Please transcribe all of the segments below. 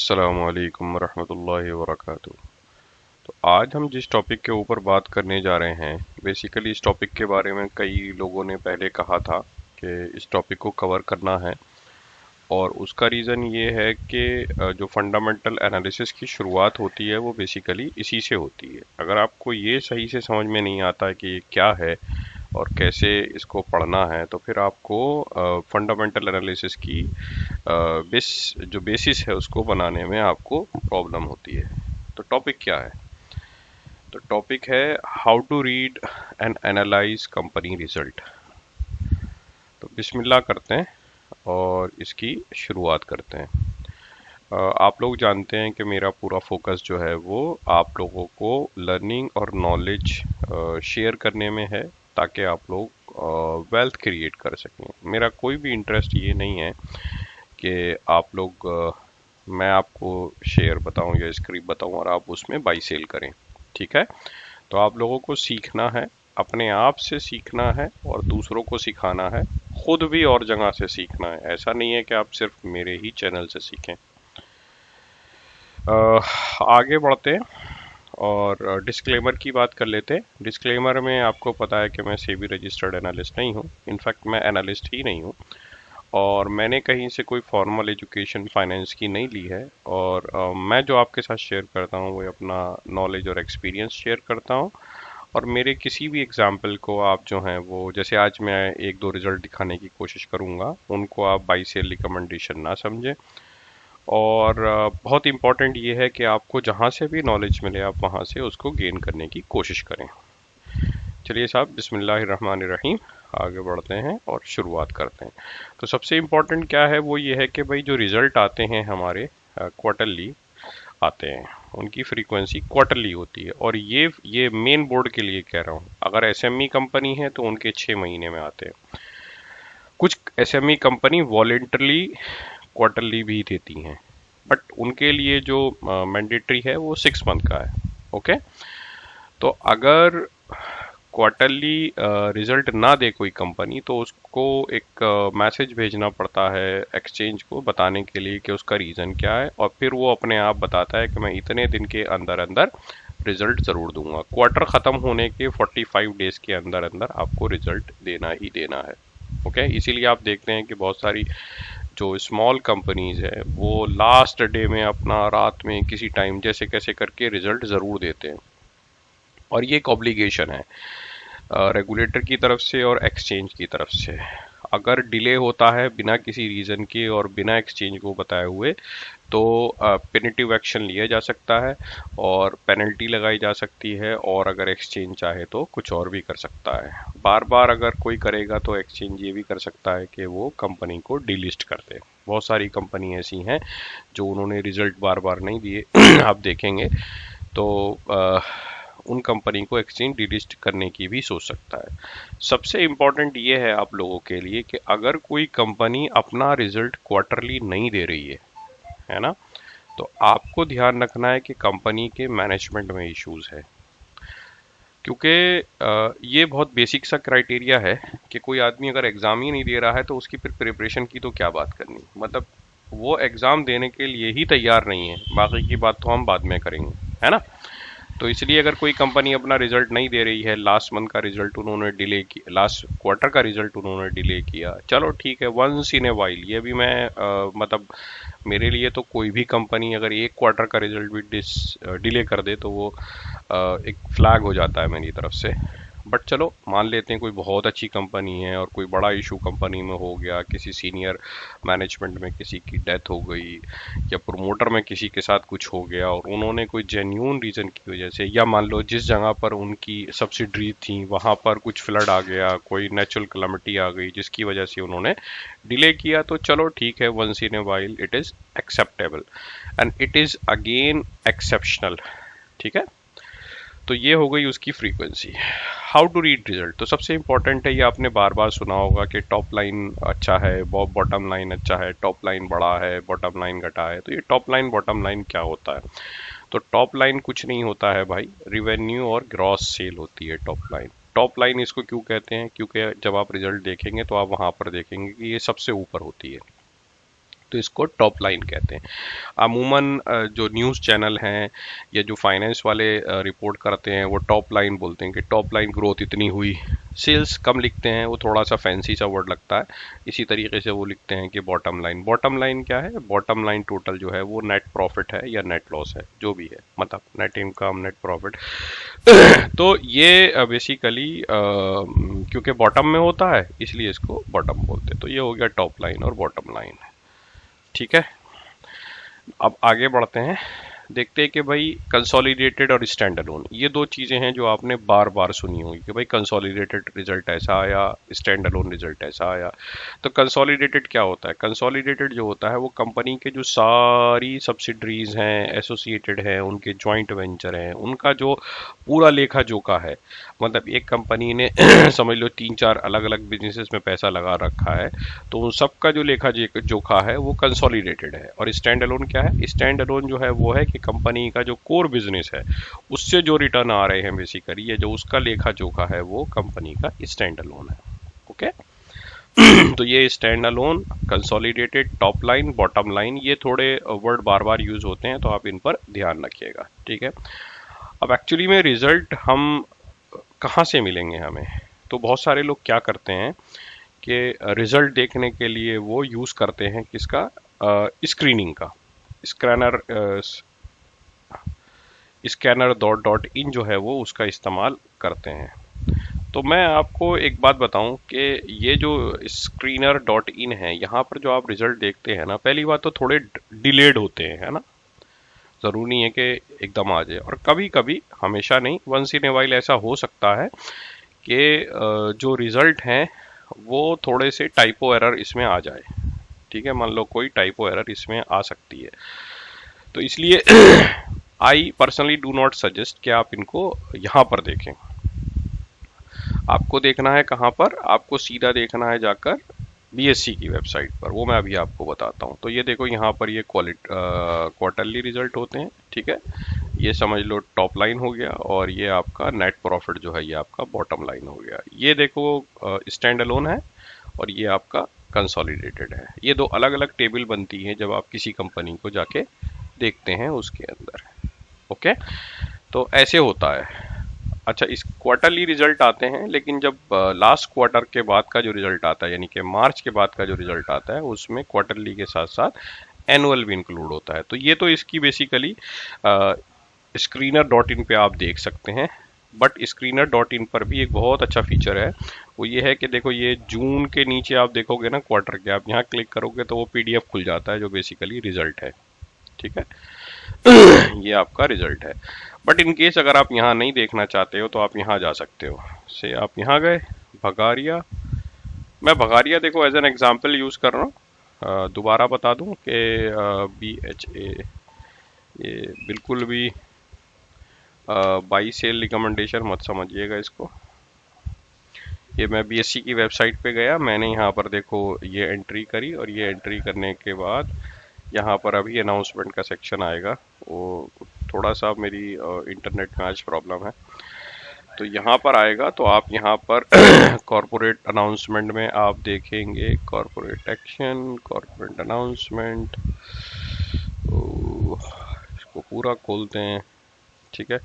अस्सलामुअलैकुम वरहमतुल्लाहि वबरकातुहू। तो आज हम जिस टॉपिक के ऊपर बात करने जा रहे हैं, बेसिकली इस टॉपिक के बारे में कई लोगों ने पहले कहा था कि इस टॉपिक को कवर करना है। और उसका रीज़न ये है कि जो फंडामेंटल एनालिसिस की शुरुआत होती है वो बेसिकली इसी से होती है। अगर आपको ये सही से समझ में नहीं आता कि ये क्या है और कैसे इसको पढ़ना है, तो फिर आपको फंडामेंटल एनालिसिस की जो बेसिस है उसको बनाने में आपको प्रॉब्लम होती है। तो टॉपिक क्या है? तो टॉपिक है how to read and analyse company result. तो बिस्मिल्लाह करते हैं और इसकी शुरुआत करते हैं। आप लोग जानते हैं कि मेरा पूरा फोकस जो है वो आप लोगों को लर्निंग और नॉलेज शेयर करने में है, ताकि आप लोग वेल्थ क्रिएट कर सकें। मेरा कोई भी इंटरेस्ट ये नहीं है कि आप लोग मैं आपको शेयर बताऊं या स्क्रिप्ट बताऊं और आप उसमें बाई सेल करें। ठीक है? तो आप लोगों को सीखना है, अपने आप से सीखना है और दूसरों को सिखाना है, खुद भी और जगह से सीखना है। ऐसा नहीं है कि आप सिर्फ मेरे ही चैनल से सीखें। आगे बढ़ते हैं और डिस्क्लेमर की बात कर लेते हैं। डिस्क्लेमर में आपको पता है कि मैं सेबी रजिस्टर्ड एनालिस्ट नहीं हूँ। इनफैक्ट मैं एनालिस्ट ही नहीं हूँ और मैंने कहीं से कोई फॉर्मल एजुकेशन फाइनेंस की नहीं ली है। और मैं जो आपके साथ शेयर करता हूँ वो अपना नॉलेज और एक्सपीरियंस शेयर करता हूँ। और मेरे किसी भी एग्जाम्पल को आप जो हैं वो, जैसे आज मैं एक दो रिजल्ट दिखाने की कोशिश करूँगा, उनको आप बाई सेल रिकमेंडेशन ना समझें। और बहुत इम्पॉर्टेंट ये है कि आपको जहाँ से भी नॉलेज मिले आप वहाँ से उसको गेन करने की कोशिश करें। चलिए साहब, बिस्मिल्लाहिर्रहमानिर्रहीम, आगे बढ़ते हैं और शुरुआत करते हैं। तो सबसे इम्पोर्टेंट क्या है वो ये है कि भाई जो रिज़ल्ट आते हैं हमारे क्वार्टरली आते हैं, उनकी फ्रीक्वेंसी क्वार्टरली होती है। और ये मेन बोर्ड के लिए कह रहा हूँ। अगर एसएमई कंपनी है तो उनके 6 महीने में आते हैं। कुछ एसएमई कंपनी वॉलेंटरली क्वार्टरली भी देती हैं, बट उनके लिए जो मैंडेटरी है वो 6 मंथ का है। ओके? तो अगर क्वार्टरली रिजल्ट ना दे कोई कंपनी, तो उसको एक मैसेज भेजना पड़ता है एक्सचेंज को, बताने के लिए कि उसका रीज़न क्या है। और फिर वो अपने आप बताता है कि मैं इतने दिन के अंदर अंदर रिजल्ट ज़रूर दूंगा। क्वार्टर ख़त्म होने के 45 डेज़ के अंदर अंदर आपको रिजल्ट देना ही देना है। ओके? इसीलिए आप देखते हैं कि बहुत सारी जो स्मॉल कंपनीज है वो लास्ट डे में अपना रात में किसी टाइम जैसे कैसे करके रिजल्ट ज़रूर देते हैं। और ये एक ऑब्लिगेशन है रेगुलेटर की तरफ से और एक्सचेंज की तरफ से। अगर डिले होता है बिना किसी रीज़न के और बिना एक्सचेंज को बताए हुए, तो पेनिटिव एक्शन लिया जा सकता है और पेनल्टी लगाई जा सकती है। और अगर एक्सचेंज चाहे तो कुछ और भी कर सकता है। बार बार अगर कोई करेगा तो एक्सचेंज ये भी कर सकता है कि वो कंपनी को डिलिस्ट कर दे। बहुत सारी कंपनी ऐसी हैं जो उन्होंने रिजल्ट बार बार नहीं दिए आप देखेंगे तो उन कंपनी को एक्सचेंज डिलिस्ट करने की भी सोच सकता है। सबसे इम्पोर्टेंट ये है आप लोगों के लिए कि अगर कोई कंपनी अपना रिजल्ट क्वार्टरली नहीं दे रही है ना, तो आपको ध्यान रखना है कि कंपनी के मैनेजमेंट में इश्यूज है। क्योंकि ये बहुत बेसिक सा क्राइटेरिया है कि कोई आदमी अगर एग्ज़ाम ही नहीं दे रहा है तो उसकी फिर प्रिपरेशन की तो क्या बात करनी। मतलब वो एग्ज़ाम देने के लिए ही तैयार नहीं है, बाकी की बात तो हम बाद में करेंगे, है ना? तो इसलिए अगर कोई कंपनी अपना रिजल्ट नहीं दे रही है, लास्ट मंथ का रिजल्ट उन्होंने डिले किया, लास्ट क्वार्टर का रिजल्ट उन्होंने डिले किया, चलो ठीक है, वंस इन ए वाइल। ये भी मैं मतलब मेरे लिए तो कोई भी कंपनी अगर एक क्वार्टर का रिजल्ट भी डिले कर दे तो वो एक फ्लैग हो जाता है मेरी तरफ से। बट चलो मान लेते हैं कोई बहुत अच्छी कंपनी है और कोई बड़ा इशू कंपनी में हो गया, किसी सीनियर मैनेजमेंट में किसी की डेथ हो गई या प्रोमोटर में किसी के साथ कुछ हो गया और उन्होंने कोई जेन्यून रीज़न की वजह से, या मान लो जिस जगह पर उनकी सब्सिडरी थी वहाँ पर कुछ फ्लड आ गया, कोई नेचुरल कलमिटी आ गई जिसकी वजह से उन्होंने डिले किया, तो चलो ठीक है, once in a while it is acceptable and it is again exceptional. ठीक है? तो ये हो गई उसकी frequency. How to read result, तो सबसे इंपॉर्टेंट है, ये आपने बार बार सुना होगा कि टॉप लाइन अच्छा है, बॉटम लाइन अच्छा है, टॉप लाइन बड़ा है, बॉटम लाइन घटा है। तो ये टॉप लाइन बॉटम लाइन क्या होता है? तो टॉप लाइन कुछ नहीं होता है भाई, रिवेन्यू और ग्रॉस सेल होती है टॉप लाइन। टॉप लाइन इसको क्यों कहते हैं? क्योंकि जब आप रिजल्ट देखेंगे तो आप वहां पर देखेंगे कि ये सबसे ऊपर होती है। तो इसको टॉप लाइन कहते हैं। अमूमन जो न्यूज़ चैनल हैं या जो फाइनेंस वाले रिपोर्ट करते हैं वो टॉप लाइन बोलते हैं कि टॉप लाइन ग्रोथ इतनी हुई। सेल्स कम लिखते हैं, वो थोड़ा सा फैंसी सा वर्ड लगता है। इसी तरीके से वो लिखते हैं कि बॉटम लाइन। बॉटम लाइन क्या है? बॉटम लाइन टोटल जो है वो नेट प्रॉफिट है या नेट लॉस है, जो भी है, मतलब नेट इनकम, नेट प्रॉफिट। तो ये बेसिकली क्योंकि बॉटम में होता है इसलिए इसको बॉटम बोलते हैं। तो ये हो गया टॉप लाइन और बॉटम लाइन। ठीक है, अब आगे बढ़ते हैं। देखते हैं कि भाई कंसोलिडेटेड और स्टैंड अलोन, ये दो चीज़ें हैं जो आपने बार बार सुनी होगी कि भाई कंसोलिडेटेड रिजल्ट ऐसा आया, स्टैंड अलोन रिजल्ट ऐसा आया। तो कंसोलिडेटेड क्या होता है? कंसोलिडेटेड जो होता है वो कंपनी के जो सारी सब्सिडरीज हैं, एसोसिएटेड हैं, उनके जॉइंट वेंचर हैं, उनका जो पूरा लेखा जोखा है। मतलब एक कंपनी ने समझ लो 3-4 अलग अलग बिजनेसेस में पैसा लगा रखा है, तो उन सबका जो लेखा जोखा है वो कंसोलिडेटेड है। और स्टैंड अलोन क्या है? स्टैंड अलोन जो है वो है कि कंपनी का जो कोर बिजनेस है उससे जो रिटर्न आ रहे हैं बेसिकली, ये जो उसका लेखा जोखा है वो कंपनी का स्टैंड अलोन है। ओके तो ये stand alone, consolidated, top line, bottom line, ये थोड़े वर्ड बार बार यूज होते हैं, तो आप इन पर ध्यान रखिएगा। ठीक है, अब एक्चुअली में रिजल्ट हम कहाँ से मिलेंगे हमें? तो बहुत सारे लोग क्या करते हैं कि रिजल्ट देखने के लिए वो यूज करते हैं किसका? स्क्रीनिंग का। स्कैनर स्कैनर डॉट इन जो है वो उसका इस्तेमाल करते हैं। तो मैं आपको एक बात बताऊं कि ये जो स्क्रीनर डॉट इन है, यहाँ पर जो आप रिजल्ट देखते हैं ना, पहली बात तो थोड़े डिलेड होते हैं, है ना। ज़रूरी नहीं है कि एकदम आ जाए, और कभी कभी, हमेशा नहीं, वंस इन ए वाइल ऐसा हो सकता है कि जो रिजल्ट हैं वो थोड़े से टाइपो एरर इसमें आ जाए। ठीक है, मान लो कोई टाइपो एरर इसमें आ सकती है, तो इसलिए I personally do not suggest कि आप इनको यहाँ पर देखें। आपको देखना है कहाँ पर? आपको सीधा देखना है जाकर बीएससी की वेबसाइट पर, वो मैं अभी आपको बताता हूँ। तो ये देखो, यहाँ पर ये क्वार्टरली रिजल्ट होते हैं। ठीक है, ये समझ लो टॉप लाइन हो गया, और ये आपका नेट प्रॉफिट जो है ये आपका बॉटम लाइन हो गया। ये देखो स्टैंड अलोन है, और ये आपका कंसोलिडेटेड है। ये दो अलग अलग टेबल बनती है जब आप किसी कंपनी को जाके देखते हैं उसके अंदर। ओके, तो ऐसे होता है। अच्छा, इस क्वार्टरली रिजल्ट आते हैं, लेकिन जब लास्ट क्वार्टर के बाद का जो रिजल्ट आता है, यानी कि मार्च के बाद का जो रिजल्ट आता है, उसमें क्वार्टरली के साथ साथ एनुअल भी इंक्लूड होता है। तो ये तो इसकी बेसिकली स्क्रीनर डॉट इन पे आप देख सकते हैं। बट स्क्रीनर डॉट इन पर भी एक बहुत अच्छा फीचर है, वो ये है कि देखो, ये जून के नीचे आप देखोगे ना क्वार्टर के, आप यहाँ क्लिक करोगे तो वो पीडीएफ खुल जाता है जो बेसिकली रिजल्ट है। ठीक है, ये आपका रिजल्ट है। बट इन केस अगर आप यहाँ नहीं देखना चाहते हो तो आप यहाँ जा सकते हो। से आप यहाँ गए, भगारिया, मैं भगारिया देखो एज एन एग्जाम्पल यूज़ कर रहा हूँ। दोबारा बता दूँ कि BHA ये बिल्कुल भी बाई सेल रिकमेंडेशन मत समझिएगा इसको। ये मैं बीएससी की वेबसाइट पे गया, मैंने यहाँ पर देखो ये एंट्री करी, और ये एंट्री करने के बाद यहाँ पर अभी अनाउंसमेंट का सेक्शन आएगा। वो थोड़ा सा मेरी इंटरनेट में आज प्रॉब्लम है, तो यहाँ पर आएगा, तो आप यहाँ पर कॉरपोरेट अनाउंसमेंट में आप देखेंगे कॉरपोरेट एक्शन, कॉरपोरेट अनाउंसमेंट, इसको पूरा खोलते हैं। ठीक है,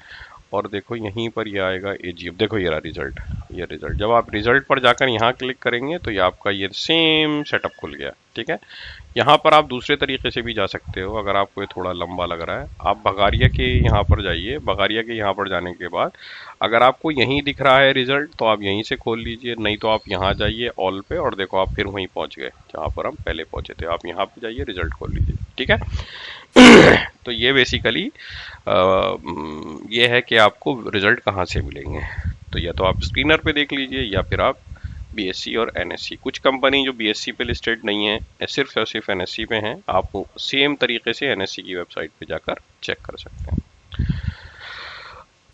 और देखो यहीं पर ये आएगा एजीएफ। देखो ये रहा रिजल्ट, ये रिजल्ट। जब आप रिजल्ट पर जाकर यहाँ क्लिक करेंगे तो ये आपका ये सेम सेटअप खुल गया। ठीक है, यहाँ पर आप दूसरे तरीके से भी जा सकते हो, अगर आपको ये थोड़ा लंबा लग रहा है। आप भगारिया के यहाँ पर जाइए, भगारिया के यहाँ पर जाने के बाद अगर आपको यहीं दिख रहा है रिजल्ट तो आप यहीं से खोल लीजिए, नहीं तो आप यहाँ जाइए ऑल पे, और देखो आप फिर वहीं पहुँच गए जहाँ पर हम पहले पहुँचे थे। आप यहाँ पर जाइए, रिजल्ट खोल लीजिए। ठीक है, तो ये बेसिकली ये है कि आपको रिजल्ट कहाँ से मिलेंगे। तो या तो आप स्क्रीनर पे देख लीजिए, या फिर आप बीएससी और एनएससी। कुछ कंपनी जो बीएससी पे लिस्टेड नहीं है, सिर्फ और सिर्फ एनएससी पे हैं, आप सेम तरीके से एनएससी की वेबसाइट पे जाकर चेक कर सकते हैं।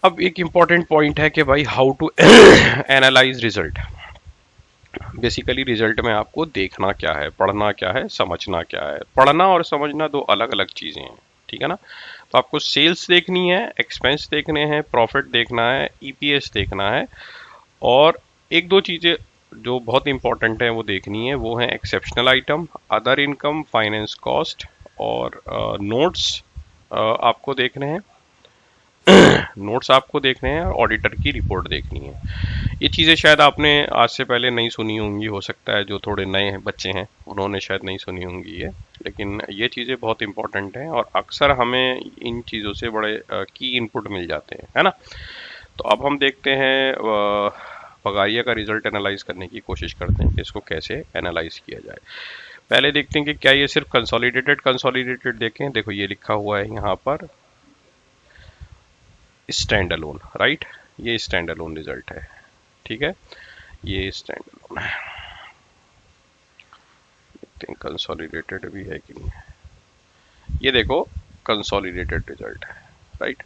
अब एक इम्पॉर्टेंट पॉइंट है कि भाई how to analyse result. Basically result में आपको देखना क्या है, पढ़ना क्या है, समझना क्या है। पढ़ना और समझना दो अलग अलग चीज़ें हैं। ठीक है ना, तो आपको सेल्स देखनी है, एक्सपेंस देखने हैं, प्रॉफिट देखना है, ईपीएस देखना है, और एक दो चीज़ें जो बहुत इंपॉर्टेंट है वो देखनी है, वो है exceptional item, other income, finance cost और नोट्स आपको देखने हैं। नोट्स आपको देखने हैं और ऑडिटर की रिपोर्ट देखनी है। ये चीज़ें शायद आपने आज से पहले नहीं सुनी होंगी, हो सकता है जो थोड़े नए बच्चे हैं उन्होंने शायद नहीं सुनी होंगी ये, लेकिन ये चीज़ें बहुत इंपॉर्टेंट हैं और अक्सर हमें इन चीज़ों से बड़े की इनपुट मिल जाते हैं, है ना। तो अब हम देखते हैं पगारिया का रिजल्ट एनालाइज करने की कोशिश करते हैं कि इसको कैसे एनालाइज किया जाए। पहले देखते हैं कि क्या ये सिर्फ कंसोलिडेटेड देखें। देखो ये लिखा हुआ है यहाँ पर स्टैंड अलोन, राइट, ये स्टैंड अलोन रिजल्ट है, ठीक है, ये स्टैंड अलोन है। देखते हैं कंसोलिडेटेड भी है कि नहीं है। ये देखो कंसोलिडेटेड रिजल्ट है, राइट,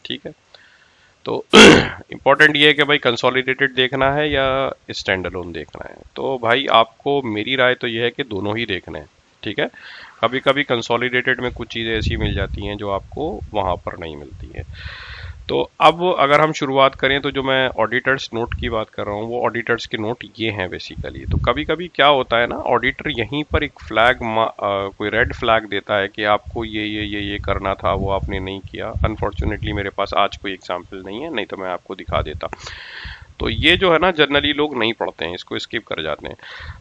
ठीक है। तो इम्पोर्टेंट ये है कि भाई कंसोलिडेटेड देखना है या स्टैंड अलोन देखना है। तो भाई आपको मेरी राय तो ये है कि दोनों ही देखने हैं, ठीक है। कभी कभी कंसोलिडेटेड में कुछ चीज़ें ऐसी मिल जाती हैं जो आपको वहाँ पर नहीं मिलती हैं। तो अब अगर हम शुरुआत करें तो जो मैं ऑडिटर्स नोट की बात कर रहा हूँ वो ऑडिटर्स के नोट ये हैं बेसिकली। तो कभी कभी क्या होता है ना, ऑडिटर यहीं पर एक फ्लैग कोई रेड फ्लैग देता है कि आपको ये करना था, वो आपने नहीं किया। अनफॉर्चुनेटली मेरे पास आज कोई एग्जाम्पल नहीं है, नहीं तो मैं आपको दिखा देता। तो ये जो है ना जनरली लोग नहीं पढ़ते हैं, इसको स्किप कर जाते हैं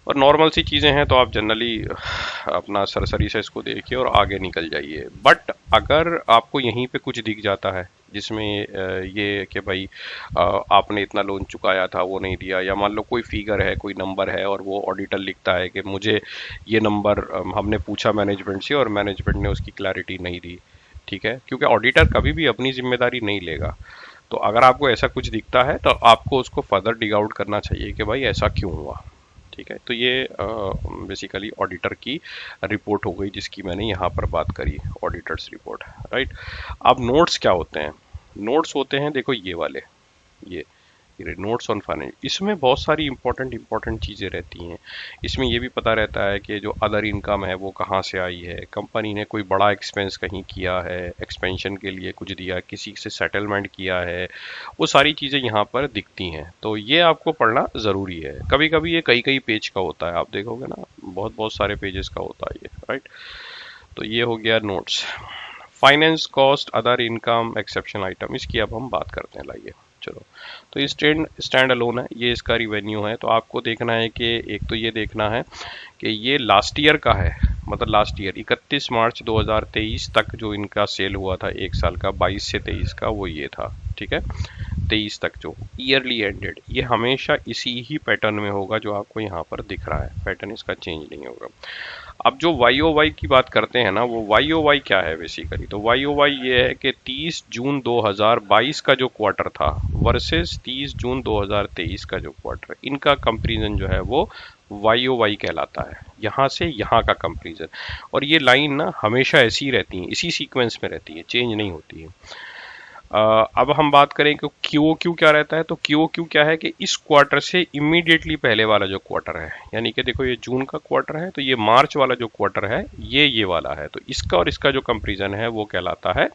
और नॉर्मल सी चीज़ें हैं तो आप जनरली अपना सरसरी से इसको देखिए और आगे निकल जाइए। बट अगर आपको यहीं पे कुछ दिख जाता है जिसमें ये कि भाई आपने इतना लोन चुकाया था वो नहीं दिया, या मान लो कोई फिगर है, कोई नंबर है और वो ऑडिटर लिखता है कि मुझे ये नंबर हमने पूछा मैनेजमेंट से और मैनेजमेंट ने उसकी क्लैरिटी नहीं दी, ठीक है, क्योंकि ऑडिटर कभी भी अपनी जिम्मेदारी नहीं लेगा। तो अगर आपको ऐसा कुछ दिखता है तो आपको उसको फर्दर डिग आउट करना चाहिए कि भाई ऐसा क्यों हुआ, ठीक है। तो ये बेसिकली ऑडिटर की रिपोर्ट हो गई जिसकी मैंने यहाँ पर बात करी, ऑडिटर्स रिपोर्ट, राइट। अब नोट्स क्या होते हैं? नोट्स होते हैं देखो ये वाले, ये नोट्स ऑन फाइनेंस। इसमें बहुत सारी इंपॉर्टेंट चीज़ें रहती हैं। इसमें ये भी पता रहता है कि जो अदर इनकम है वो कहाँ से आई है, कंपनी ने कोई बड़ा एक्सपेंस कहीं किया है, एक्सपेंशन के लिए कुछ दिया, किसी से सेटलमेंट किया है, वो सारी चीज़ें यहाँ पर दिखती हैं। तो ये आपको पढ़ना ज़रूरी है। कभी कभी ये कई कई पेज का होता है, आप देखोगे ना बहुत बहुत सारे पेजेस का होता है ये, राइट। तो ये हो गया notes. Finance cost, other income, exception item, इसकी अब हम बात करते हैं, लाइए चलो। तो ये स्टैंड अलोन है, ये इसका रिवेन्यू है। तो आपको देखना है कि एक तो ये देखना है कि ये लास्ट ईयर का है, मतलब लास्ट ईयर 31 मार्च 2023 तक जो इनका सेल हुआ था, एक साल का 22 से 23 का, वो ये था, ठीक है। 23 तक जो ईयरली एंडेड, ये हमेशा इसी ही पैटर्न में होगा जो आपको यहाँ पर दिख रहा है, पैटर्न इसका चेंज नहीं होगा। अब जो वाई ओ वाई की बात करते हैं ना, वो वाई ओ वाई क्या है बेसिकली? तो वाई ओ वाई ये है कि 30 जून 2022 का जो क्वार्टर था वर्सेस 30 जून 2023 का जो क्वार्टर, इनका कंपैरिजन जो है वो वाई ओ वाई कहलाता है, यहाँ से यहाँ का कंपैरिजन। और ये लाइन ना हमेशा ऐसी ही रहती है, इसी सीक्वेंस में रहती है, चेंज नहीं होती है। अब हम बात करें कि क्यू क्यू क्या रहता है। तो क्यू क्यू क्या है कि इस क्वार्टर से इमीडिएटली पहले वाला जो क्वार्टर है, यानी कि देखो ये जून का क्वार्टर है तो ये मार्च वाला जो क्वार्टर है ये वाला है, तो इसका और इसका जो कंपैरिजन है वो कहलाता है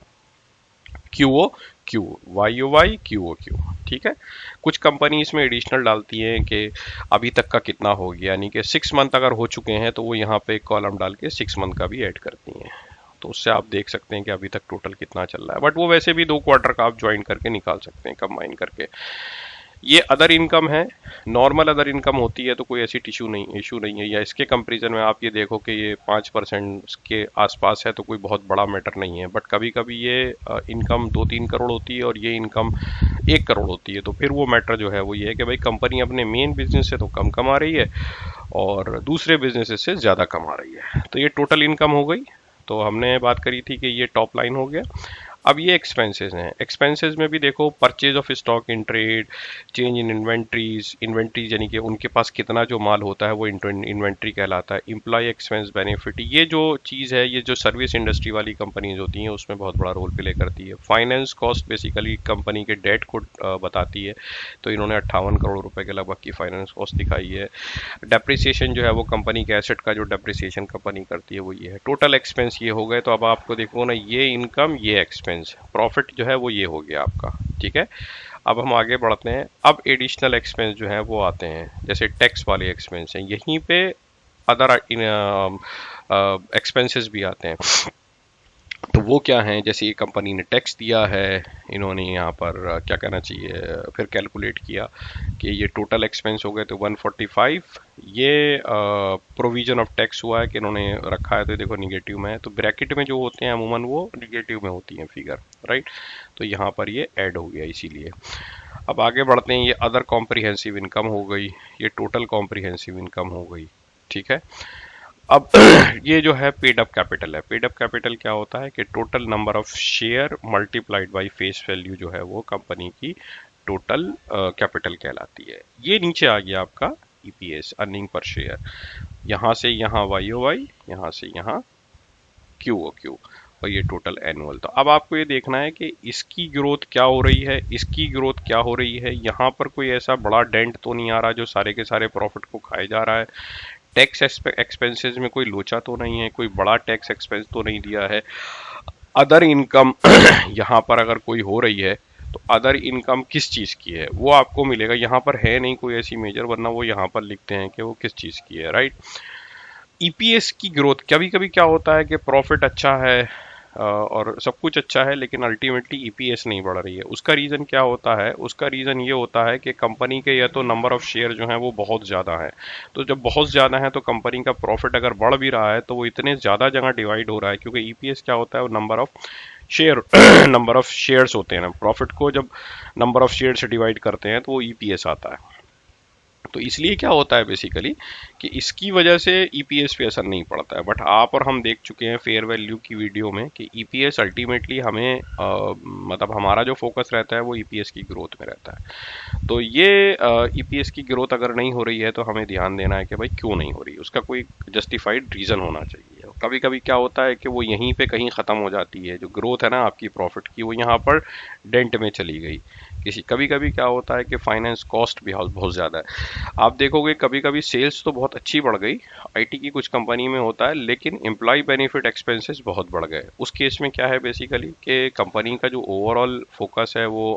Q O Q, Y O Y, Q O Q, ठीक है। कुछ कंपनी इसमें एडिशनल डालती हैं कि अभी तक का कितना हो गया, यानी कि 6 मंथ अगर हो चुके हैं तो वो यहाँ पे एक कॉलम डाल के 6 मंथ का भी ऐड करती हैं। तो उससे आप देख सकते हैं कि अभी तक टोटल कितना चल रहा है। बट वो वैसे भी 2 क्वार्टर का आप ज्वाइन करके निकाल सकते हैं, कंबाइन करके। ये अदर इनकम है, नॉर्मल अदर इनकम होती है तो कोई ऐसी इशू नहीं है। या इसके कंपैरिजन में आप ये देखो कि ये 5% के आसपास है तो कोई बहुत बड़ा मैटर नहीं है। बट कभी कभी ये इनकम 2-3 करोड़ होती है और ये इनकम 1 करोड़ होती है, तो फिर वो मैटर जो है वो ये है कि भाई कंपनी अपने मेन बिजनेस से तो कम कमा रही है और दूसरे बिजनेसेस से ज़्यादा कमा रही है। तो ये टोटल इनकम हो गई। तो हमने बात करी थी कि ये टॉप लाइन हो गया। अब ये एक्सपेंसेस हैं। एक्सपेंसेस में भी देखो purchase of stock in trade, change in inventories यानी कि उनके पास कितना जो माल होता है वो इन्वेंट्री कहलाता है। एम्प्लॉय एक्सपेंस बेनिफिट, ये जो चीज़ है, ये जो सर्विस इंडस्ट्री वाली कंपनीज होती हैं उसमें बहुत बड़ा रोल प्ले करती है। फाइनेंस कॉस्ट बेसिकली कंपनी के डेट को बताती है, तो इन्होंने 58 करोड़ रुपए के लगभग की फाइनेंस कॉस्ट दिखाई है। डेप्रिसिएशन जो है वो कंपनी के एसेट का जो डेप्रिसिएशन कंपनी करती है वो ये है। टोटल एक्सपेंस ये हो गए। तो अब आपको देखो ना, ये इनकम, ये एक्सपेंस, प्रॉफिट जो है वो ये हो गया आपका, ठीक है। अब हम आगे बढ़ते हैं। अब एडिशनल एक्सपेंस जो है वो आते हैं, जैसे टैक्स वाले एक्सपेंस हैं, यहीं पे अदर एक्सपेंसेस भी आते हैं। तो वो क्या हैं, जैसे ये कंपनी ने टैक्स दिया है, इन्होंने यहाँ पर क्या कहना चाहिए, फिर कैलकुलेट किया कि ये टोटल एक्सपेंस हो गए तो 145, ये प्रोविजन ऑफ टैक्स हुआ है कि इन्होंने रखा है, तो देखो निगेटिव में है, तो ब्रैकेट में जो होते हैं अमूमन वो निगेटिव में होती हैं फिगर, राइट। तो यहाँ पर ये ऐड हो गया इसीलिए। अब आगे बढ़ते हैं, ये अदर कॉम्प्रिहेंसिव इनकम हो गई, ये टोटल कॉम्प्रिहेंसिव इनकम हो गई, ठीक है। अब ये जो है पेड अप कैपिटल है। पेड अप कैपिटल क्या होता है कि total number of share multiplied by face value जो है वो कंपनी की टोटल कैपिटल कहलाती है। ये नीचे आ गया आपका ईपीएस, अर्निंग पर शेयर, यहाँ से यहाँ वाई ओ वाई, यहाँ से यहाँ क्यू ओ क्यू, और ये टोटल एनुअल। तो अब आपको ये देखना है कि इसकी ग्रोथ क्या हो रही है, इसकी ग्रोथ क्या हो रही है। यहाँ पर कोई ऐसा बड़ा डेंट तो नहीं आ रहा जो सारे के सारे प्रॉफिट को खाए जा रहा है। टैक्स एक्सपेंसेस में कोई लोचा तो नहीं है, कोई बड़ा टैक्स एक्सपेंस तो नहीं दिया है। अदर इनकम यहाँ पर अगर कोई हो रही है तो अदर इनकम किस चीज़ की है वो आपको मिलेगा। यहाँ पर है नहीं कोई ऐसी मेजर, वरना वो यहाँ पर लिखते हैं कि वो किस चीज़ की है, राइट। ईपीएस की ग्रोथ, कभी कभी क्या होता है कि प्रॉफिट अच्छा है और सब कुछ अच्छा है, लेकिन अल्टीमेटली ईपीएस नहीं बढ़ रही है। उसका रीज़न क्या होता है, उसका रीज़न ये होता है कि कंपनी के या तो नंबर ऑफ शेयर जो हैं वो बहुत ज़्यादा है। तो जब बहुत ज़्यादा है तो कंपनी का प्रॉफिट अगर बढ़ भी रहा है तो वो इतने ज़्यादा जगह डिवाइड हो रहा है, क्योंकि ईपीएस क्या होता है, वो number of share number of shares होते हैं ना, प्रॉफिट को जब नंबर ऑफ शेयर से डिवाइड करते हैं तो वो ईपीएस आता है। तो इसलिए क्या होता है बेसिकली कि इसकी वजह से ईपीएस पे असर नहीं पड़ता है। बट आप और हम देख चुके हैं फेयर वैल्यू की वीडियो में कि ईपीएस अल्टीमेटली हमें मतलब हमारा जो फोकस रहता है वो ईपीएस की ग्रोथ में रहता है। तो ये ईपीएस की ग्रोथ अगर नहीं हो रही है तो हमें ध्यान देना है कि भाई क्यों नहीं हो रही, उसका कोई जस्टिफाइड रीज़न होना चाहिए। कभी कभी क्या होता है कि वो यहीं पे कहीं ख़त्म हो जाती है, जो ग्रोथ है ना आपकी प्रॉफिट की, वो यहाँ पर डेंट में चली गई किसी। कभी कभी क्या होता है कि फाइनेंस कॉस्ट भी बहुत ज़्यादा है। आप देखोगे कभी कभी सेल्स तो बहुत अच्छी बढ़ गई, आईटी की कुछ कंपनी में होता है, लेकिन एम्प्लॉय बेनिफिट एक्सपेंसेस बहुत बढ़ गए। उस केस में क्या है बेसिकली कि कंपनी का जो ओवरऑल फोकस है वो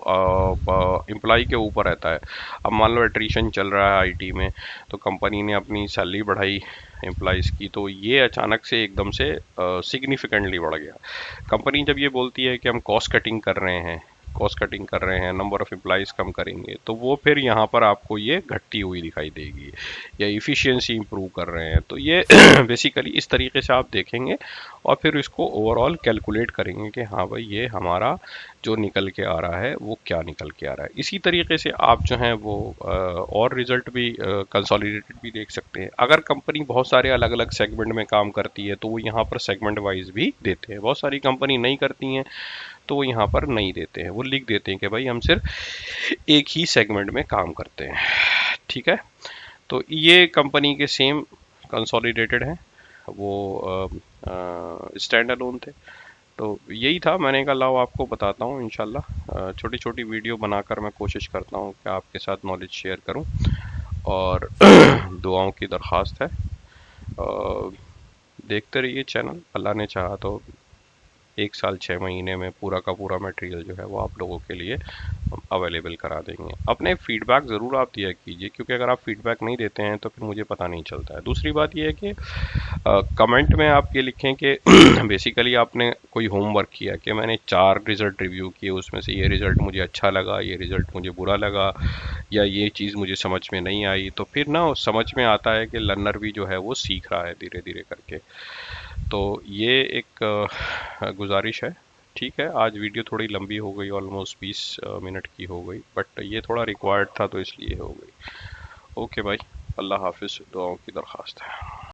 एम्प्लॉय के ऊपर रहता है। अब मान लो एट्रिशन चल रहा है आईटी में, तो कंपनी ने अपनी सैलरी बढ़ाई एम्प्लॉयज़ की, तो ये अचानक से एकदम से सिग्निफिकेंटली बढ़ गया। कंपनी जब ये बोलती है कि हम कॉस्ट कटिंग कर रहे हैं, कॉस्ट कटिंग कर रहे हैं, नंबर ऑफ एम्प्लॉयज़ कम करेंगे, तो वो फिर यहाँ पर आपको ये घटती हुई दिखाई देगी, या इफ़िशियंसी इंप्रूव कर रहे हैं। तो ये बेसिकली इस तरीके से आप देखेंगे और फिर इसको ओवरऑल कैलकुलेट करेंगे कि हाँ भाई ये हमारा जो निकल के आ रहा है वो क्या निकल के आ रहा है। इसी तरीके से आप जो हैं वो और रिजल्ट भी कंसोलिडेटेड भी देख सकते हैं। अगर कंपनी बहुत सारे अलग अलग सेगमेंट में काम करती है तो वो यहाँ पर सेगमेंट वाइज भी देते हैं। बहुत सारी कंपनी नहीं करती हैं तो वो यहाँ पर नहीं देते हैं, वो लिख देते हैं कि भाई हम सिर्फ एक ही सेगमेंट में काम करते हैं, ठीक है। तो ये कंपनी के सेम कंसोलिडेटेड हैं, वो स्टैंड अलोन थे। तो यही था, मैंने कहा लाओ आपको बताता हूँ। इंशाल्लाह छोटी छोटी वीडियो बनाकर मैं कोशिश करता हूँ कि आपके साथ नॉलेज शेयर करूँ, और दुआओं की दरख्वास्त है। देखते रहिए चैनल, अल्लाह ने चाहा तो 1 साल 6 महीने में पूरा का पूरा मटेरियल जो है वो आप लोगों के लिए अवेलेबल करा देंगे। अपने फीडबैक ज़रूर आप दिया कीजिए, क्योंकि अगर आप फीडबैक नहीं देते हैं तो फिर मुझे पता नहीं चलता है। दूसरी बात ये है कि कमेंट में आप ये लिखें कि बेसिकली आपने कोई होमवर्क किया कि मैंने 4 रिज़ल्ट रिव्यू किए, उसमें से ये रिज़ल्ट मुझे अच्छा लगा, ये रिज़ल्ट मुझे बुरा लगा, या ये चीज़ मुझे समझ में नहीं आई। तो फिर ना समझ में आता है कि लर्नर भी जो है वो सीख रहा है धीरे धीरे करके। तो ये एक गुजारिश है, ठीक है। आज वीडियो थोड़ी लंबी हो गई, ऑलमोस्ट 20 मिनट की हो गई, बट ये थोड़ा रिक्वायर्ड था तो इसलिए हो गई। ओके भाई, अल्लाह हाफिज़, दुआओं की दरख्वास्त है।